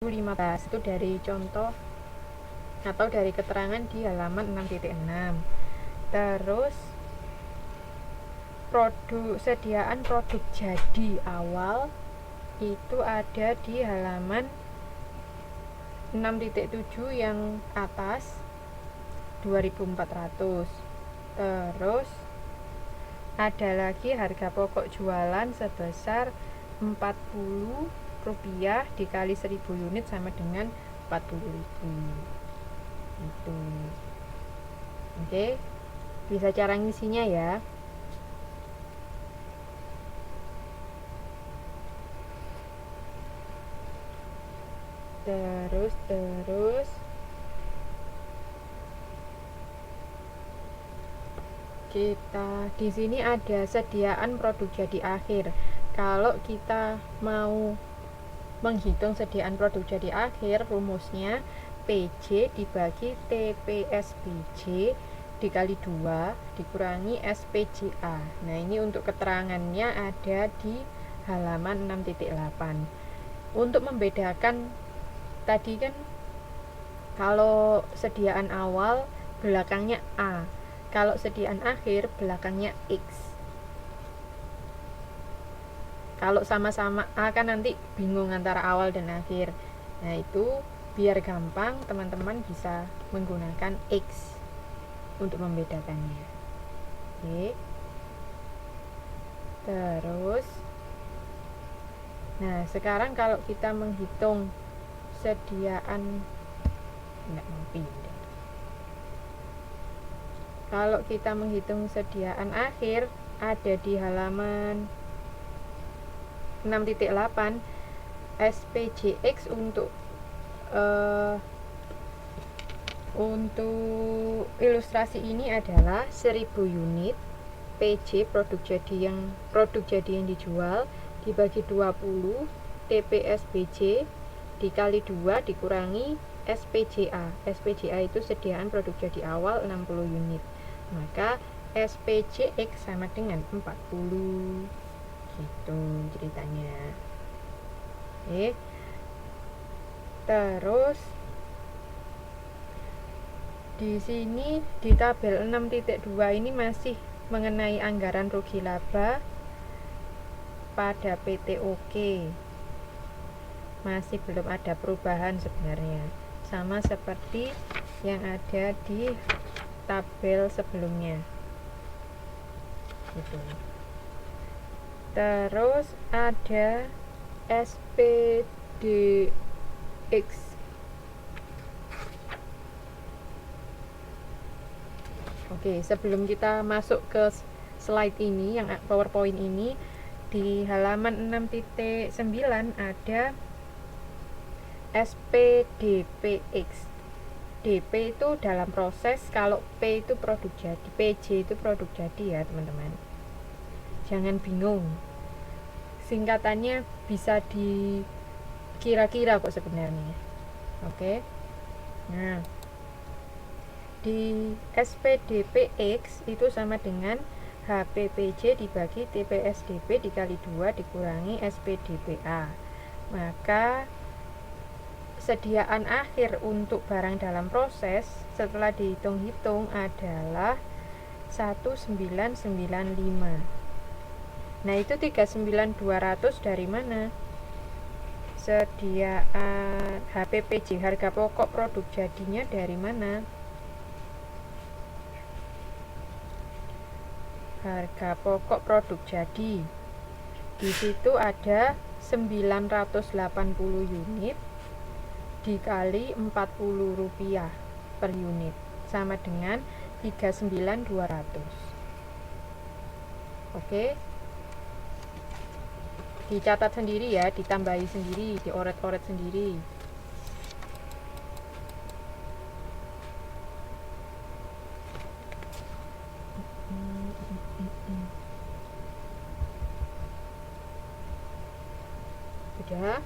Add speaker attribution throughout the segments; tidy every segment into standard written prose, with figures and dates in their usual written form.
Speaker 1: 15 itu dari contoh atau dari keterangan di halaman 6.6. Terus sediaan produk jadi awal itu ada di halaman 6.7 yang atas 2.400. Terus ada lagi harga pokok jualan sebesar Rp40 dikali 1000 unit sama dengan 40.000 itu. Oke, bisa cara ngisinya ya. Terus kita di sini ada sediaan produk jadi akhir. Kalau kita mau menghitung sediaan produk jadi akhir, rumusnya PJ dibagi TPSBJ dikali 2 dikurangi SPJA. Nah, ini untuk keterangannya ada di halaman 6.8. Untuk membedakan tadi kan kalau sediaan awal belakangnya A, kalau sediaan akhir belakangnya X. Kalau sama-sama A kan nanti bingung antara awal dan akhir. Nah, itu biar gampang teman-teman bisa menggunakan X untuk membedakannya. Oke. Terus nah, sekarang kalau kita menghitung sediaan kalau kita menghitung sediaan akhir ada di halaman 6.8. SPJX untuk ilustrasi ini adalah 1000 unit PJ produk jadi yang dijual dibagi 20 TPSBJ dikali 2 dikurangi SPJA. SPJA itu sediaan produk jadi awal 60 unit. Maka SPJX sama dengan 40. Gitu ceritanya. Oke. Terus di sini di tabel 6.2 ini masih mengenai anggaran rugi laba pada PTOK. Masih belum ada perubahan sebenarnya. Sama seperti yang ada di tabel sebelumnya. Gitu. Terus ada SPDX. Oke, sebelum kita masuk ke slide ini, yang PowerPoint ini, di halaman 6.9 ada SPDPX. DP itu dalam proses, kalau P itu produk jadi, PJ itu produk jadi ya teman-teman. Jangan bingung. Singkatannya bisa dikira-kira kok sebenarnya. Oke. Nah, di SPDPX itu sama dengan HPPJ dibagi TPSDP dikali 2 dikurangi SPDPA. Maka sediaan akhir untuk barang dalam proses setelah dihitung-hitung adalah 1995. Nah, itu 39.200 dari mana? Sediaan HPPJ, harga pokok produk jadinya dari mana? Harga pokok produk jadi. Di situ ada 980 unit dikali Rp40 per unit sama dengan 39.200. Oke. Dicatat sendiri ya, ditambahi sendiri, dioret-oret sendiri. Sudah.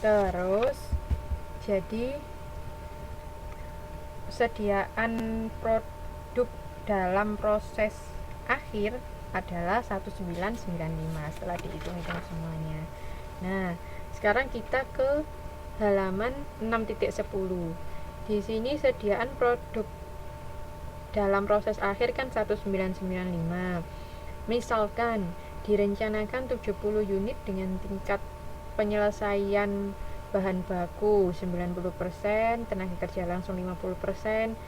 Speaker 1: Terus jadi sediaan produk dalam proses akhir adalah 1995 setelah dihitung-hitung semuanya. Nah, sekarang kita ke halaman 6.10. Di sini sediaan produk dalam proses akhir kan 1995. Misalkan direncanakan 70 unit dengan tingkat penyelesaian bahan baku 90%, tenaga kerja langsung 50%,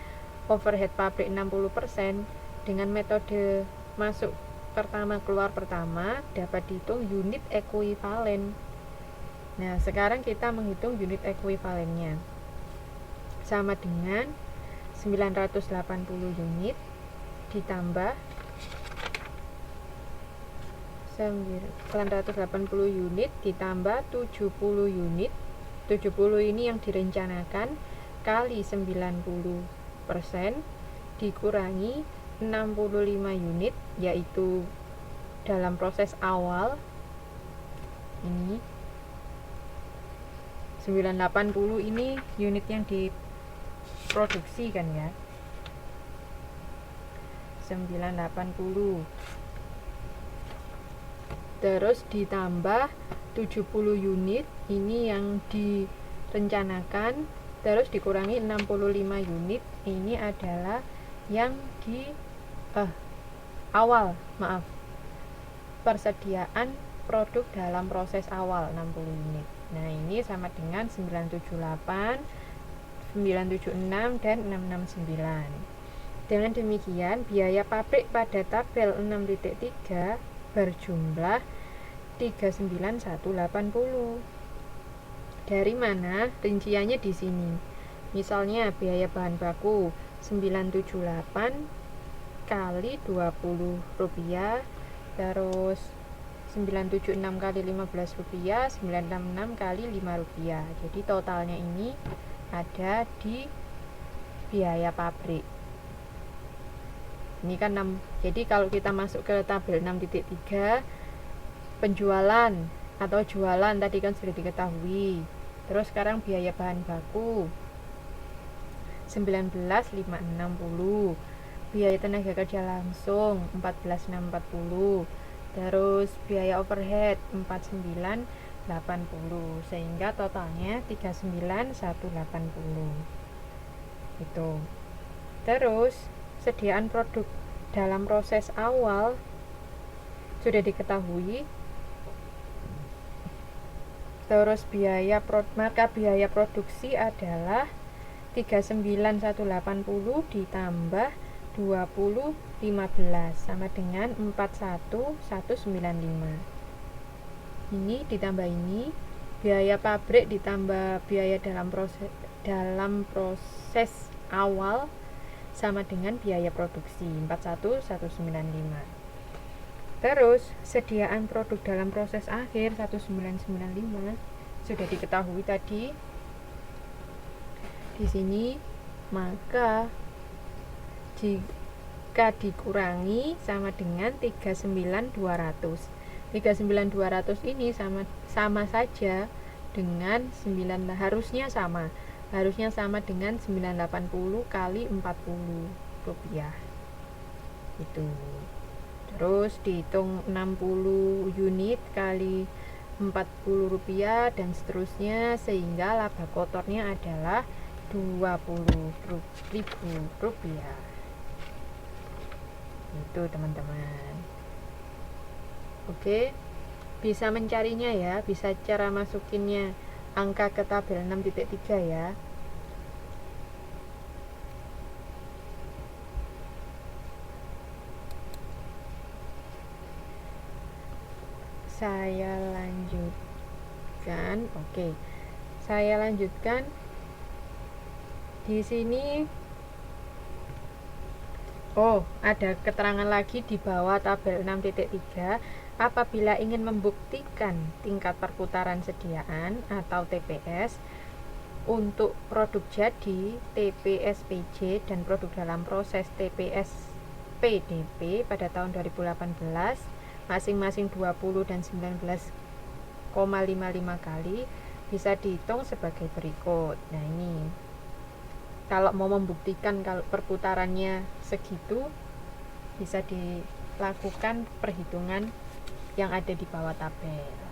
Speaker 1: overhead pabrik 60%. Dengan metode masuk pertama keluar pertama dapat dihitung unit ekuivalen. Nah, sekarang kita menghitung unit ekuivalennya. Sama dengan 980 unit ditambah 980 unit ditambah 70 unit. 70 ini yang direncanakan kali 90% dikurangi 65 unit, yaitu dalam proses awal ini 980 ini unit yang diproduksi kan ya, 980 terus ditambah 70 unit ini yang direncanakan, terus dikurangi 65 unit ini adalah yang di awal, persediaan produk dalam proses awal 60 unit. Nah, ini sama dengan 978, 976 dan 669. Dengan demikian, biaya pabrik pada tabel 6.3 berjumlah 39180. Dari mana? Rinciannya di sini. Misalnya biaya bahan baku 978 kali 20 rupiah, terus 976 kali 15 rupiah, 966 kali 5 rupiah. Jadi totalnya ini ada di biaya pabrik. Ini kan 6. Jadi kalau kita masuk ke tabel 6.3, penjualan atau jualan tadi kan sudah diketahui. Terus sekarang biaya bahan baku 19.560, biaya tenaga kerja langsung 14.640, terus biaya overhead 49.80, sehingga totalnya 39.180 itu. Terus sediaan produk dalam proses awal sudah diketahui. Terus maka biaya produksi adalah 39.180 ditambah 20.15 sama dengan 41.195. Ini ditambah ini, biaya pabrik ditambah biaya dalam proses awal sama dengan biaya produksi 41.195. Terus sediaan produk dalam proses akhir 1995 sudah diketahui tadi di sini, maka jika dikurangi sama dengan 39.200. 39.200 ini sama saja dengan 9, harusnya sama dengan 980 kali 40 rupiah itu. Terus dihitung 60 unit kali 40 rupiah dan seterusnya, sehingga laba kotornya adalah 20.000 rupiah. Itu teman-teman. Oke, bisa mencarinya ya, bisa cara masukinnya angka ke tabel 6.3 ya. Saya lanjutkan. Oke, saya lanjutkan di sini. Ada keterangan lagi di bawah tabel 6.3. Apabila ingin membuktikan tingkat perputaran sediaan atau TPS untuk produk jadi TPS-PJ dan produk dalam proses TPS-PDP pada tahun 2018 masing-masing 20 dan 19,55 kali, bisa dihitung sebagai berikut. Nah, ini kalau mau membuktikan kalau perputarannya segitu, bisa dilakukan perhitungan yang ada di bawah tabel.